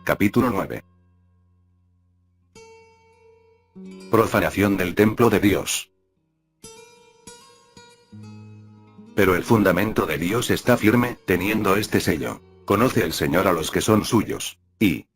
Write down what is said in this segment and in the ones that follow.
capítulo 9. Profanación del templo de Dios. Pero el fundamento de Dios está firme, teniendo este sello. Conoce el Señor a los que son suyos. Y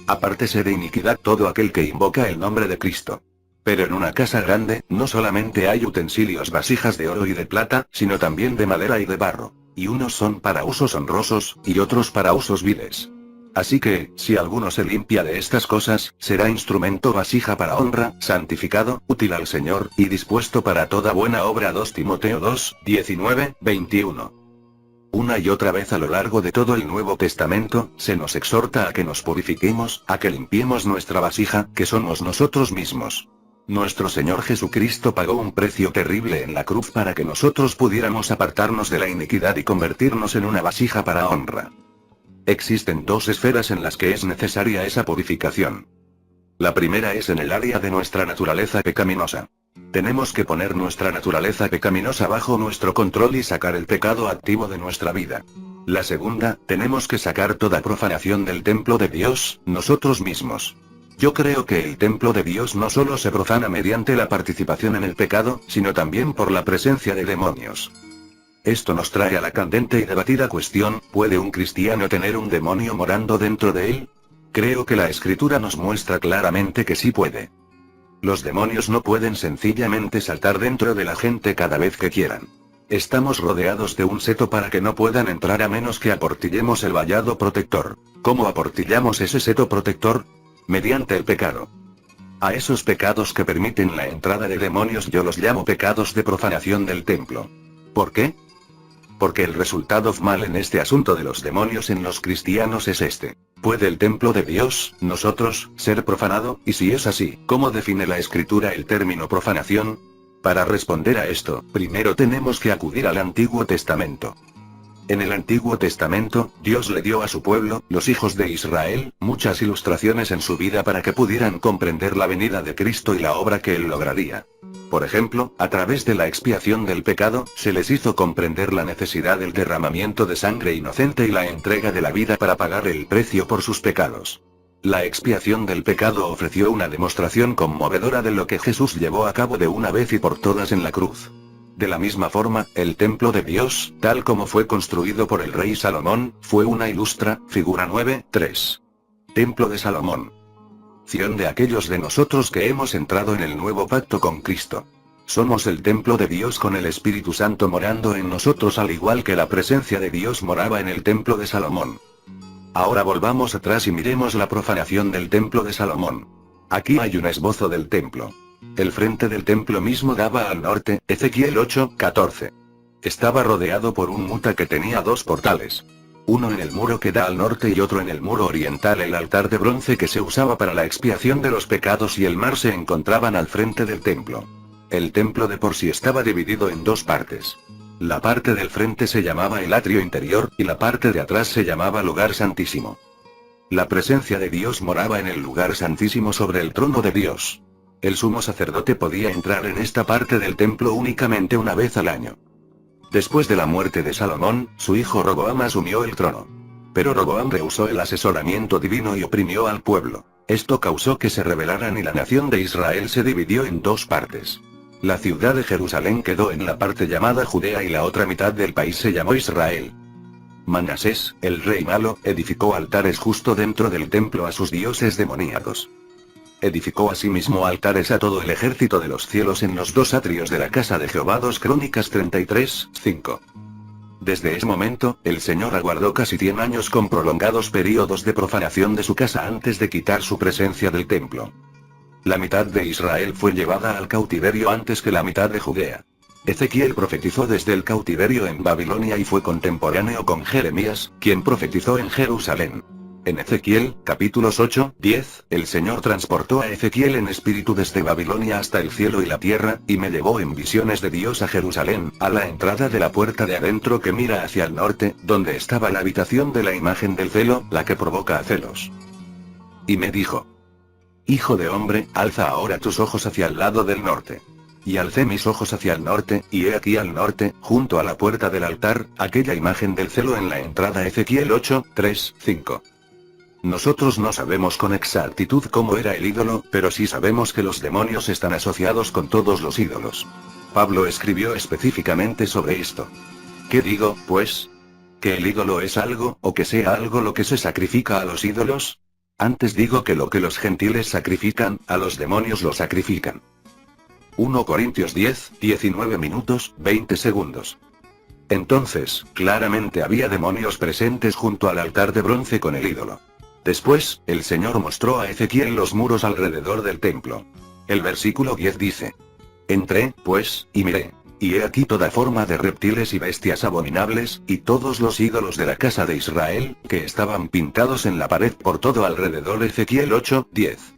apártese de iniquidad todo aquel que invoca el nombre de Cristo. Pero en una casa grande, no solamente hay utensilios vasijas de oro y de plata, sino también de madera y de barro. Y unos son para usos honrosos, y otros para usos viles. Así que, si alguno se limpia de estas cosas, será instrumento vasija para honra, santificado, útil al Señor, y dispuesto para toda buena obra. 2 Timoteo 2, 19, 21. Una y otra vez a lo largo de todo el Nuevo Testamento, se nos exhorta a que nos purifiquemos, a que limpiemos nuestra vasija, que somos nosotros mismos. Nuestro Señor Jesucristo pagó un precio terrible en la cruz para que nosotros pudiéramos apartarnos de la iniquidad y convertirnos en una vasija para honra. Existen dos esferas en las que es necesaria esa purificación. La primera es en el área de nuestra naturaleza pecaminosa. Tenemos que poner nuestra naturaleza pecaminosa bajo nuestro control y sacar el pecado activo de nuestra vida. La segunda, tenemos que sacar toda profanación del templo de Dios, nosotros mismos. Yo creo que el templo de Dios no solo se profana mediante la participación en el pecado, sino también por la presencia de demonios. Esto nos trae a la candente y debatida cuestión: ¿puede un cristiano tener un demonio morando dentro de él? Creo que la Escritura nos muestra claramente que sí puede. Los demonios no pueden sencillamente saltar dentro de la gente cada vez que quieran. Estamos rodeados de un seto para que no puedan entrar a menos que aportillemos el vallado protector. ¿Cómo aportillamos ese seto protector? Mediante el pecado. A esos pecados que permiten la entrada de demonios yo los llamo pecados de profanación del templo. ¿Por qué? Porque el resultado mal en este asunto de los demonios en los cristianos es este. ¿Puede el templo de Dios, nosotros, ser profanado? Y si es así, ¿cómo define la Escritura el término profanación? Para responder a esto, primero tenemos que acudir al Antiguo Testamento. En el Antiguo Testamento, Dios le dio a su pueblo, los hijos de Israel, muchas ilustraciones en su vida para que pudieran comprender la venida de Cristo y la obra que Él lograría. Por ejemplo, a través de la expiación del pecado, se les hizo comprender la necesidad del derramamiento de sangre inocente y la entrega de la vida para pagar el precio por sus pecados. La expiación del pecado ofreció una demostración conmovedora de lo que Jesús llevó a cabo de una vez y por todas en la cruz. De la misma forma, el templo de Dios, tal como fue construido por el rey Salomón, fue una ilustra, figura 9:3. Templo de Salomón. Ción de aquellos de nosotros que hemos entrado en el nuevo pacto con Cristo. Somos el templo de Dios con el Espíritu Santo morando en nosotros al igual que la presencia de Dios moraba en el templo de Salomón. Ahora volvamos atrás y miremos la profanación del templo de Salomón. Aquí hay un esbozo del templo. El frente del templo mismo daba al norte, Ezequiel 8:14. Estaba rodeado por un muta que tenía dos portales. Uno en el muro que da al norte y otro en el muro oriental. El altar de bronce que se usaba para la expiación de los pecados y el mar se encontraban al frente del templo. El templo de por sí estaba dividido en dos partes. La parte del frente se llamaba el atrio interior, y la parte de atrás se llamaba lugar santísimo. La presencia de Dios moraba en el lugar santísimo sobre el trono de Dios. El sumo sacerdote podía entrar en esta parte del templo únicamente una vez al año. Después de la muerte de Salomón, su hijo Roboam asumió el trono. Pero Roboam rehusó el asesoramiento divino y oprimió al pueblo. Esto causó que se rebelaran y la nación de Israel se dividió en dos partes. La ciudad de Jerusalén quedó en la parte llamada Judea y la otra mitad del país se llamó Israel. Manasés, el rey malo, edificó altares justo dentro del templo a sus dioses demoníacos. Edificó asimismo altares a todo el ejército de los cielos en los dos atrios de la casa de Jehová. 2 Crónicas 33:5. Desde ese momento, el Señor aguardó casi 100 años con prolongados períodos de profanación de su casa antes de quitar su presencia del templo. La mitad de Israel fue llevada al cautiverio antes que la mitad de Judea. Ezequiel profetizó desde el cautiverio en Babilonia y fue contemporáneo con Jeremías, quien profetizó en Jerusalén. En Ezequiel, capítulos 8, 10, el Señor transportó a Ezequiel en espíritu desde Babilonia hasta el cielo y la tierra, y me llevó en visiones de Dios a Jerusalén, a la entrada de la puerta de adentro que mira hacia el norte, donde estaba la habitación de la imagen del celo, la que provoca a celos. Y me dijo: Hijo de hombre, alza ahora tus ojos hacia el lado del norte. Y alcé mis ojos hacia el norte, y he aquí al norte, junto a la puerta del altar, aquella imagen del celo en la entrada. Ezequiel 8, 3, 5. Nosotros no sabemos con exactitud cómo era el ídolo, pero sí sabemos que los demonios están asociados con todos los ídolos. Pablo escribió específicamente sobre esto. ¿Qué digo, pues? ¿Que el ídolo es algo, o que sea algo lo que se sacrifica a los ídolos? Antes digo que lo que los gentiles sacrifican, a los demonios lo sacrifican. 1 Corintios 10, 19 minutos, 20 segundos. Entonces, claramente había demonios presentes junto al altar de bronce con el ídolo. Después, el Señor mostró a Ezequiel los muros alrededor del templo. El versículo 10 dice: Entré, pues, y miré. Y he aquí toda forma de reptiles y bestias abominables, y todos los ídolos de la casa de Israel, que estaban pintados en la pared por todo alrededor. Ezequiel 8, 10.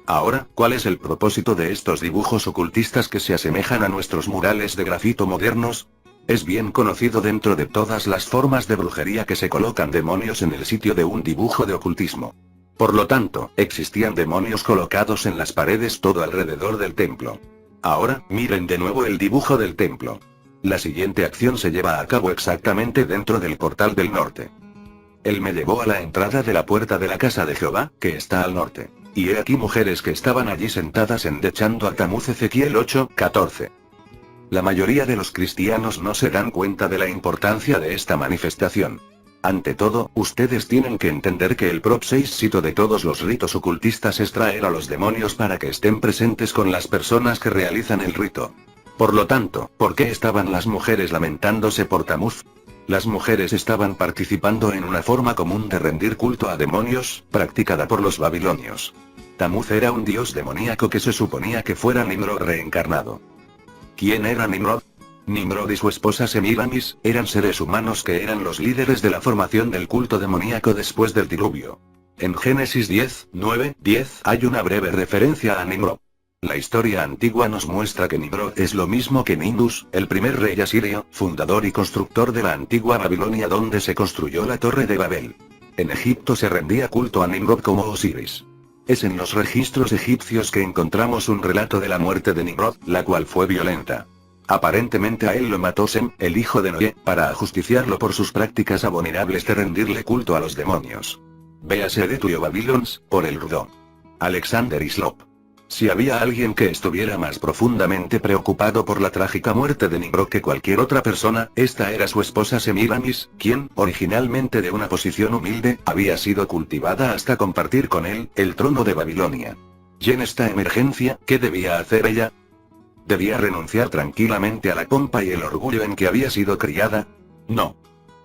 Ahora, ¿cuál es el propósito de estos dibujos ocultistas que se asemejan a nuestros murales de grafito modernos? Es bien conocido dentro de todas las formas de brujería que se colocan demonios en el sitio de un dibujo de ocultismo. Por lo tanto, existían demonios colocados en las paredes todo alrededor del templo. Ahora, miren de nuevo el dibujo del templo. La siguiente acción se lleva a cabo exactamente dentro del portal del norte. Él me llevó a la entrada de la puerta de la casa de Jehová, que está al norte. Y he aquí mujeres que estaban allí sentadas endechando a Tamuz. Ezequiel 8, 14. La mayoría de los cristianos no se dan cuenta de la importancia de esta manifestación. Ante todo, ustedes tienen que entender que el propósito de todos los ritos ocultistas es traer a los demonios para que estén presentes con las personas que realizan el rito. Por lo tanto, ¿por qué estaban las mujeres lamentándose por Tamuz? Las mujeres estaban participando en una forma común de rendir culto a demonios, practicada por los babilonios. Tamuz era un dios demoníaco que se suponía que fuera Nimrod reencarnado. ¿Quién era Nimrod? Nimrod y su esposa Semiramis eran seres humanos que eran los líderes de la formación del culto demoníaco después del diluvio. En Génesis 10, 9, 10 hay una breve referencia a Nimrod. La historia antigua nos muestra que Nimrod es lo mismo que Nimbus, el primer rey asirio, fundador y constructor de la antigua Babilonia donde se construyó la Torre de Babel. En Egipto se rendía culto a Nimrod como Osiris. Es en los registros egipcios que encontramos un relato de la muerte de Nimrod, la cual fue violenta. Aparentemente a él lo mató Sem, el hijo de Noé, para ajusticiarlo por sus prácticas abominables de rendirle culto a los demonios. Véase de Tuyo Babylons, por el Rudo. Alexander Hislop. Si había alguien que estuviera más profundamente preocupado por la trágica muerte de Nimrod que cualquier otra persona, esta era su esposa Semiramis, quien, originalmente de una posición humilde, había sido cultivada hasta compartir con él el trono de Babilonia. Y en esta emergencia, ¿qué debía hacer ella? ¿Debía renunciar tranquilamente a la pompa y el orgullo en que había sido criada? No.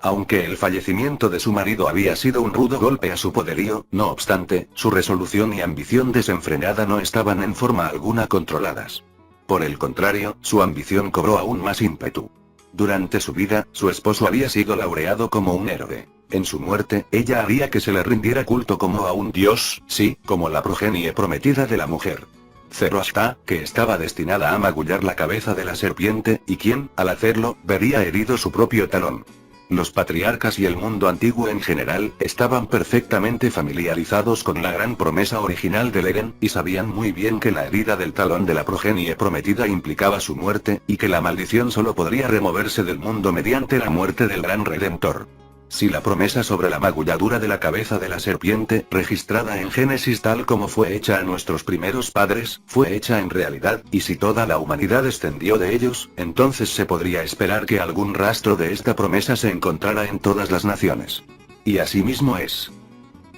Aunque el fallecimiento de su marido había sido un rudo golpe a su poderío, no obstante, su resolución y ambición desenfrenada no estaban en forma alguna controladas. Por el contrario, su ambición cobró aún más ímpetu. Durante su vida, su esposo había sido laureado como un héroe. En su muerte, ella haría que se le rindiera culto como a un dios, sí, como la progenie prometida de la mujer. Zoroastá, que estaba destinada a magullar la cabeza de la serpiente, y quien, al hacerlo, vería herido su propio talón. Los patriarcas y el mundo antiguo en general, estaban perfectamente familiarizados con la gran promesa original del Edén, y sabían muy bien que la herida del talón de la progenie prometida implicaba su muerte, y que la maldición solo podría removerse del mundo mediante la muerte del gran Redentor. Si la promesa sobre la magulladura de la cabeza de la serpiente, registrada en Génesis tal como fue hecha a nuestros primeros padres, fue hecha en realidad, y si toda la humanidad descendió de ellos, entonces se podría esperar que algún rastro de esta promesa se encontrara en todas las naciones. Y así mismo es.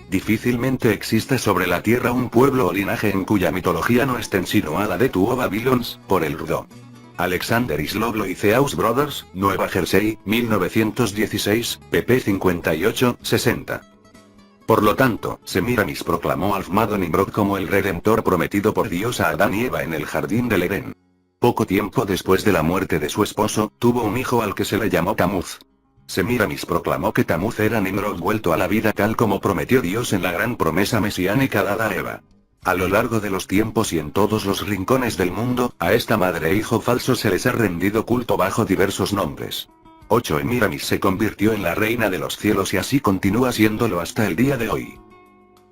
Difícilmente existe sobre la tierra un pueblo o linaje en cuya mitología no esté insinuada de Tuo Babylons, por el Rudo. Alexander Hislop Loiseaus Brothers, Nueva Jersey, 1916, pp 58-60. Por lo tanto, Semiramis proclamó al llamado Nimrod como el redentor prometido por Dios a Adán y Eva en el jardín del Edén. Poco tiempo después de la muerte de su esposo, tuvo un hijo al que se le llamó Tamuz. Semiramis proclamó que Tamuz era Nimrod vuelto a la vida tal como prometió Dios en la gran promesa mesiánica dada a Eva. A lo largo de los tiempos y en todos los rincones del mundo, a esta madre e hijo falso se les ha rendido culto bajo diversos nombres. 8. Semiramis se convirtió en la reina de los cielos y así continúa siéndolo hasta el día de hoy.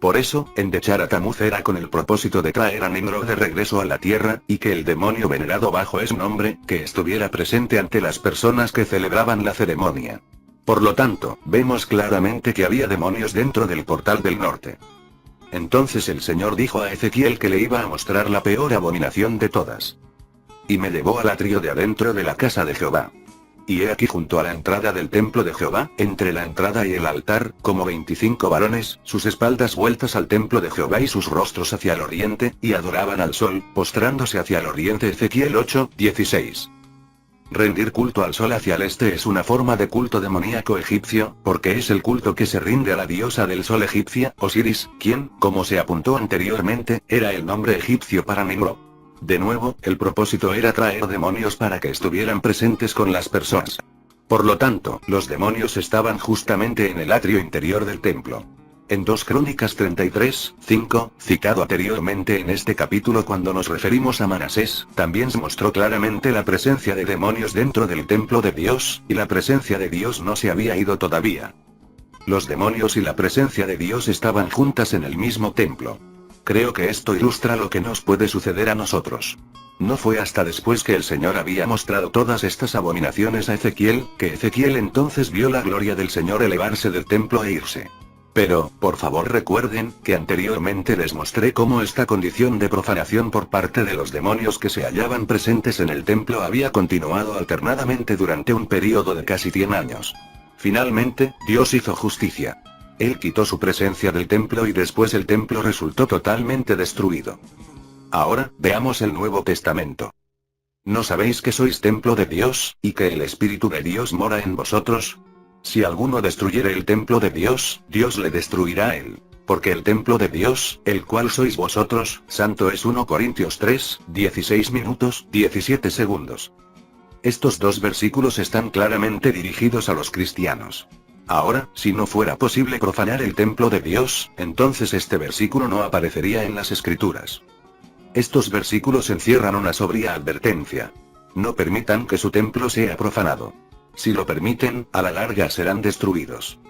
Por eso, endechar a Tamuz era con el propósito de traer a Nimrod de regreso a la tierra, y que el demonio venerado bajo ese nombre, que estuviera presente ante las personas que celebraban la ceremonia. Por lo tanto, vemos claramente que había demonios dentro del portal del norte. Entonces el Señor dijo a Ezequiel que le iba a mostrar la peor abominación de todas. Y me llevó al atrio de adentro de la casa de Jehová. Y he aquí junto a la entrada del templo de Jehová, entre la entrada y el altar, como 25 varones, sus espaldas vueltas al templo de Jehová y sus rostros hacia el oriente, y adoraban al sol, postrándose hacia el oriente. Ezequiel 8:16. Rendir culto al sol hacia el este es una forma de culto demoníaco egipcio, porque es el culto que se rinde a la diosa del sol egipcia, Osiris, quien, como se apuntó anteriormente, era el nombre egipcio para Nimrod. De nuevo, el propósito era traer demonios para que estuvieran presentes con las personas. Por lo tanto, los demonios estaban justamente en el atrio interior del templo. En 2 Crónicas 33:5, citado anteriormente en este capítulo cuando nos referimos a Manasés, también se mostró claramente la presencia de demonios dentro del templo de Dios, y la presencia de Dios no se había ido todavía. Los demonios y la presencia de Dios estaban juntas en el mismo templo. Creo que esto ilustra lo que nos puede suceder a nosotros. No fue hasta después que el Señor había mostrado todas estas abominaciones a Ezequiel, que Ezequiel entonces vio la gloria del Señor elevarse del templo e irse. Pero, por favor recuerden, que anteriormente les mostré cómo esta condición de profanación por parte de los demonios que se hallaban presentes en el templo había continuado alternadamente durante un período de casi 100 años. Finalmente, Dios hizo justicia. Él quitó su presencia del templo y después el templo resultó totalmente destruido. Ahora, veamos el Nuevo Testamento. ¿No sabéis que sois templo de Dios, y que el Espíritu de Dios mora en vosotros? Si alguno destruyere el templo de Dios, Dios le destruirá a él. Porque el templo de Dios, el cual sois vosotros, santo es. 1 Corintios 3, 16 minutos, 17 segundos. Estos dos versículos están claramente dirigidos a los cristianos. Ahora, si no fuera posible profanar el templo de Dios, entonces este versículo no aparecería en las Escrituras. Estos versículos encierran una sobria advertencia. No permitan que su templo sea profanado. Si lo permiten, a la larga serán destruidos.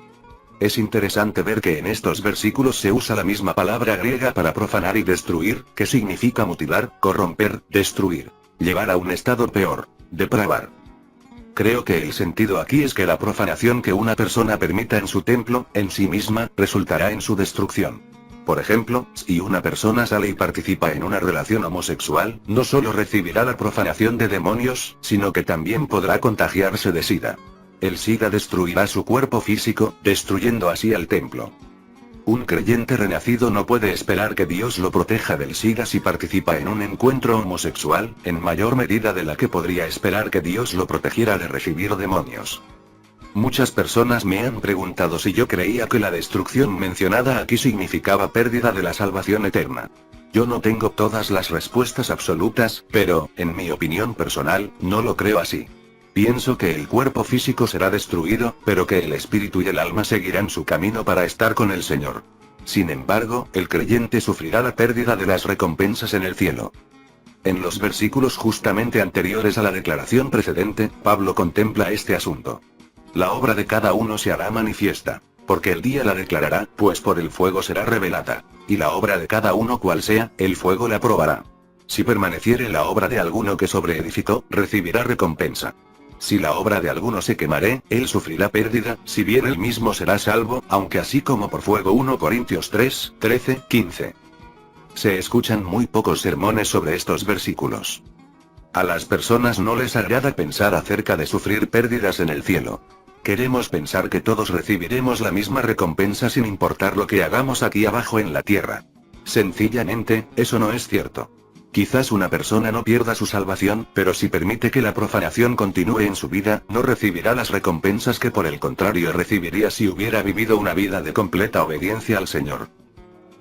Es interesante ver que en estos versículos se usa la misma palabra griega para profanar y destruir, que significa mutilar, corromper, destruir, llevar a un estado peor, depravar. Creo que el sentido aquí es que la profanación que una persona permita en su templo, en sí misma, resultará en su destrucción. Por ejemplo, si una persona sale y participa en una relación homosexual, no solo recibirá la profanación de demonios, sino que también podrá contagiarse de SIDA. El SIDA destruirá su cuerpo físico, destruyendo así al templo. Un creyente renacido no puede esperar que Dios lo proteja del SIDA si participa en un encuentro homosexual, en mayor medida de la que podría esperar que Dios lo protegiera de recibir demonios. Muchas personas me han preguntado si yo creía que la destrucción mencionada aquí significaba pérdida de la salvación eterna. Yo no tengo todas las respuestas absolutas, pero, en mi opinión personal, no lo creo así. Pienso que el cuerpo físico será destruido, pero que el espíritu y el alma seguirán su camino para estar con el Señor. Sin embargo, el creyente sufrirá la pérdida de las recompensas en el cielo. En los versículos justamente anteriores a la declaración precedente, Pablo contempla este asunto. La obra de cada uno se hará manifiesta, porque el día la declarará, pues por el fuego será revelada, y la obra de cada uno cual sea, el fuego la probará. Si permaneciere la obra de alguno que sobreedificó, recibirá recompensa. Si la obra de alguno se quemare, él sufrirá pérdida, si bien él mismo será salvo, aunque así como por fuego. 1 Corintios 3, 13, 15. Se escuchan muy pocos sermones sobre estos versículos. A las personas no les agrada pensar acerca de sufrir pérdidas en el cielo. Queremos pensar que todos recibiremos la misma recompensa sin importar lo que hagamos aquí abajo en la tierra. Sencillamente, eso no es cierto. Quizás una persona no pierda su salvación, pero si permite que la profanación continúe en su vida, no recibirá las recompensas que por el contrario recibiría si hubiera vivido una vida de completa obediencia al Señor.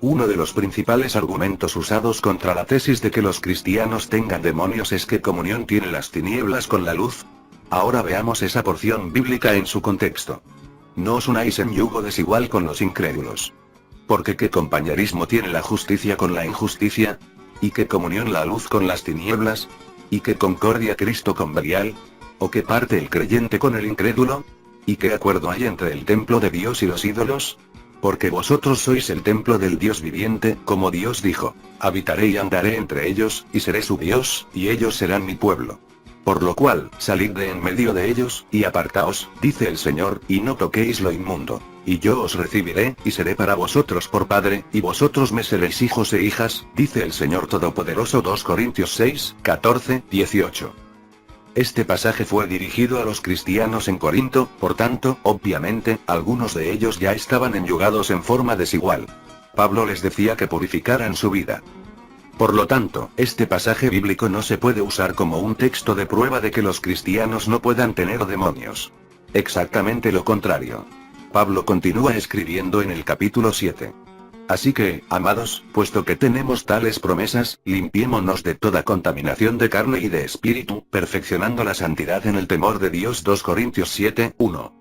Uno de los principales argumentos usados contra la tesis de que los cristianos tengan demonios es que comunión tiene las tinieblas con la luz. Ahora veamos esa porción bíblica en su contexto. No os unáis en yugo desigual con los incrédulos. Porque ¿qué compañerismo tiene la justicia con la injusticia? ¿Y qué comunión la luz con las tinieblas? ¿Y qué concordia Cristo con Belial? ¿O qué parte el creyente con el incrédulo? ¿Y qué acuerdo hay entre el templo de Dios y los ídolos? Porque vosotros sois el templo del Dios viviente, como Dios dijo, habitaré y andaré entre ellos, y seré su Dios, y ellos serán mi pueblo. Por lo cual, salid de en medio de ellos, y apartaos, dice el Señor, y no toquéis lo inmundo. Y yo os recibiré, y seré para vosotros por padre, y vosotros me seréis hijos e hijas, dice el Señor Todopoderoso. 2 Corintios 6, 14, 18. Este pasaje fue dirigido a los cristianos en Corinto, por tanto, obviamente, algunos de ellos ya estaban enyugados en forma desigual. Pablo les decía que purificaran su vida. Por lo tanto, este pasaje bíblico no se puede usar como un texto de prueba de que los cristianos no puedan tener demonios. Exactamente lo contrario. Pablo continúa escribiendo en el capítulo 7. Así que, amados, puesto que tenemos tales promesas, limpiémonos de toda contaminación de carne y de espíritu, perfeccionando la santidad en el temor de Dios. 2 Corintios 7, 1.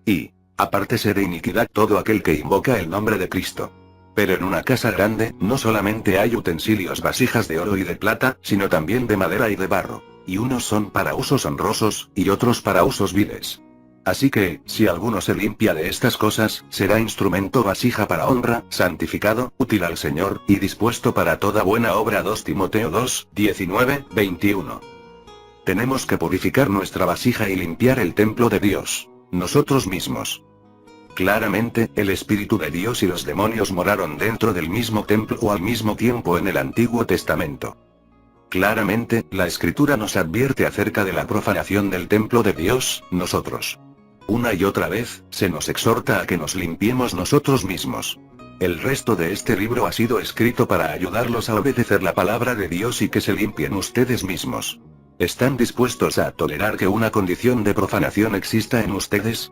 Y, apártese de iniquidad todo aquel que invoca el nombre de Cristo. Pero en una casa grande, no solamente hay utensilios, vasijas de oro y de plata, sino también de madera y de barro, y unos son para usos honrosos, y otros para usos viles. Así que, si alguno se limpia de estas cosas, será instrumento vasija para honra, santificado, útil al Señor, y dispuesto para toda buena obra. 2 Timoteo 2, 19, 21. Tenemos que purificar nuestra vasija y limpiar el templo de Dios, nosotros mismos. Claramente, el Espíritu de Dios y los demonios moraron dentro del mismo templo o al mismo tiempo en el Antiguo Testamento. Claramente, la Escritura nos advierte acerca de la profanación del templo de Dios, nosotros. Una y otra vez, se nos exhorta a que nos limpiemos nosotros mismos. El resto de este libro ha sido escrito para ayudarlos a obedecer la palabra de Dios y que se limpien ustedes mismos. ¿Están dispuestos a tolerar que una condición de profanación exista en ustedes?